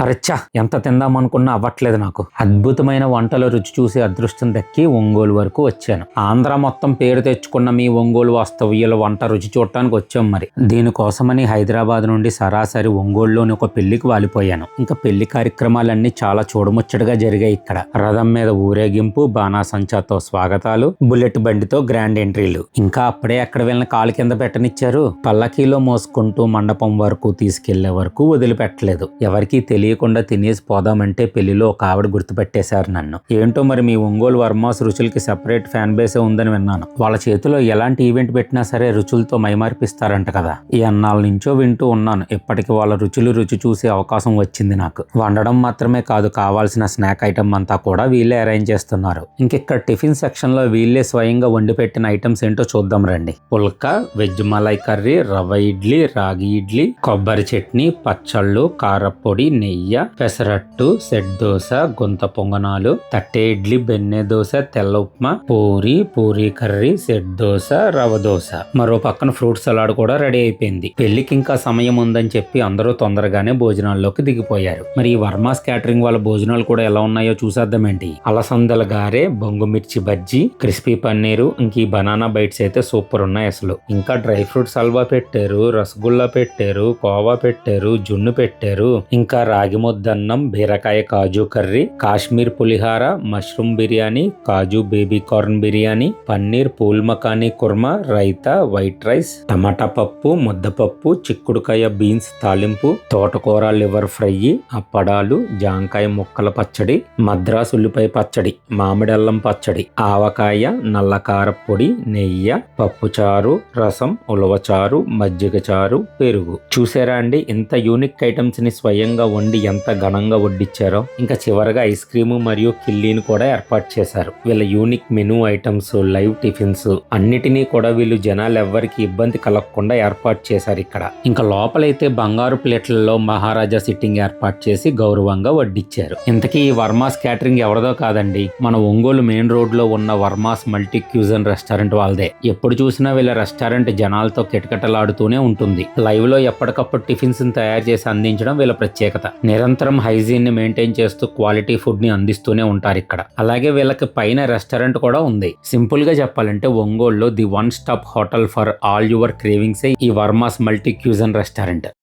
అరచ్చా ఎంత తిందామనుకున్నా అవ్వట్లేదు నాకు. అద్భుతమైన వంటల రుచి చూసి అదృష్టం దక్కి ఒంగోలు వరకు వచ్చాను. ఆంధ్ర మొత్తం పేరు తెచ్చుకున్న మీ ఒంగోలు వాస్తవ్యుల వంట రుచి చూడటానికి వచ్చాం. మరి దీనికోసమని హైదరాబాద్ నుండి సరాసరి ఒంగోలులోని ఒక పెళ్లికి వాలిపోయాను. ఇంకా పెళ్లి కార్యక్రమాలన్నీ చాలా చూడముచ్చటగా జరిగాయి ఇక్కడ. రథం మీద ఊరేగింపు, బాణాసంచాతో స్వాగతాలు, బుల్లెట్ బండితో గ్రాండ్ ఎంట్రీలు. ఇంకా అప్పుడే ఎక్కడ వెళ్ళిన కాలు కింద పెట్టనిచ్చారు. పల్లకీలో మోసుకుంటూ మండపం వరకు తీసుకెళ్లే వరకు వదిలిపెట్టలేదు. ఎవరికీ తెలియకుండా తినేసి పోదామంటే పెళ్లిలో ఒక ఆవిడ గుర్తుపెట్టేశారు నన్ను. ఏంటో మరి మీ ఒంగోలు వర్మాస్ రుచులకి సెపరేట్ ఫ్యాన్ బేసే ఉందని విన్నాను. వాళ్ళ చేతిలో ఎలాంటి ఈవెంట్ పెట్టినా సరే రుచులతో మైమార్పిస్తారంట కదా. ఈ అన్నాళ్ళ నుంచో వింటూ ఉన్నాను. ఇప్పటికి వాళ్ళ రుచి చూసే అవకాశం వచ్చింది నాకు. వండడం మాత్రమే కాదు, కావాల్సిన స్నాక్ ఐటమ్ అంతా కూడా వీళ్ళే అరేంజ్ చేస్తున్నారు. ఇంకిక్కడ టిఫిన్ సెక్షన్ లో వీళ్ళే స్వయంగా వండి పెట్టిన ఐటమ్స్ ఏంటో చూద్దాం రండి. పుల్కా, వెజ్ మలై కర్రీ, రవ్వ ఇడ్లీ, రాగి ఇడ్లీ, కొబ్బరి చట్నీ, పచ్చళ్ళు, కారపొడి, నెయ్యి, పెసరట్టు, సెట్ దోశ, గుంత పొంగనాలు, తట్టె ఇడ్లీ, బెన్నె దోశ, తెల్ల ఉప్మా, పూరీ కర్రీ, సెట్ దోశ, రవ్వ దోశ. మరో పక్కన ఫ్రూట్ సలాడ్ కూడా రెడీ అయిపోయింది. పెళ్లికి ఇంకా సమయం ఉందని చెప్పి అందరూ తొందరగానే భోజనాల్లోకి దిగిపోయారు. మరి ఈ వర్మాస్ క్యాటరింగ్ వాళ్ళ భోజనాలు కూడా ఎలా ఉన్నాయో చూసేద్దామేంటి. అలసందల గారె, బొంగు మిర్చి బజ్జీ, క్రిస్పీ పన్నీరు, ఇంక ఈ బనానా బైట్స్ అయితే సూపర్ ఉన్నాయి అసలు. ఇంకా డ్రై ఫ్రూట్స్ హల్వా పెట్టారు, రసగుల్లా పెట్టారు, కోవా పెట్టారు, జున్ను పెట్టారు, ఇంకా రాగి ముద్దన్నం, బీరకాయ కాజు కర్రీ, కాశ్మీర్ పులిహార, mushroom biryani, cashew baby corn biryani, paneer పూల్ మకానీ కుర్మా, రైతా, వైట్ రైస్, టమాటా పప్పు, ముద్దపప్పు, చిక్కుడుకాయ బీన్స్ తాలింపు, తోటకూర లివర్ ఫ్రై, అప్పడాలు, జాంకాయ ముక్కల పచ్చడి, మద్రాసు ఉల్లిపాయ పచ్చడి, మామిడల్లం పచ్చడి, ఆవకాయ, నల్ల కారపొడి, నెయ్యి, పప్పుచారు, రసం, ఉలవచారు, మజ్జిగ చారు, పెరుగు. చూసారా అండి, ఇంత యూనిక్ ఐటమ్స్ ని స్వయంగా వండి ఎంత ఘనంగా వడ్డిచ్చారో. ఇంకా చివరగా ఐస్ క్రీము మరియు కిల్లీని కూడా ఏర్పాటు చేశారు. వీళ్ళ unique menu items, live tiffins అన్నిటినీ కూడా వీళ్ళు జనాలు ఎవ్వరికి ఇబ్బంది కలగకుండా ఏర్పాటు చేశారు ఇక్కడ. ఇంకా లోపలైతే బంగారు ప్లేట్లలో మహారాజా సిట్టింగ్ ఏర్పాటు చేసి గౌరవంగా వడ్డిచ్చారు. ఇంతకీ ఈ వర్మాస్ క్యాటరింగ్ ఎవరిదో కాదండి, మన ఒంగోలు మెయిన్ రోడ్ లో ఉన్న వర్మాస్ మల్టీ క్యూజన్ రెస్టారెంట్ వాళ్ళదే. ఎప్పుడు చూసినా వీళ్ళ రెస్టారెంట్ జనాలతో కిటకిటలాడుతూనే ఉంటుంది. లైవ్ లో ఎప్పటికప్పుడు టిఫిన్స్ తయారు చేసి అందించడం వీళ్ళ ప్రత్యేకత. నిరంతరం హైజీన్ ని మెయింటైన్ చేస్తూ క్వాలిటీ ఫుడ్ ని అందిస్తూనే ఉంటారు ఇక్కడ. అలాగే వీళ్ళకి పైన రెస్టారెంట్ కూడా ఉంది. సింపుల్ గా చెప్పాలంటే ఒంగోలులో the one stop hotel for all your cravings ఈ వర్మాస్ మల్టీ క్యూజన్ రెస్టారెంట్.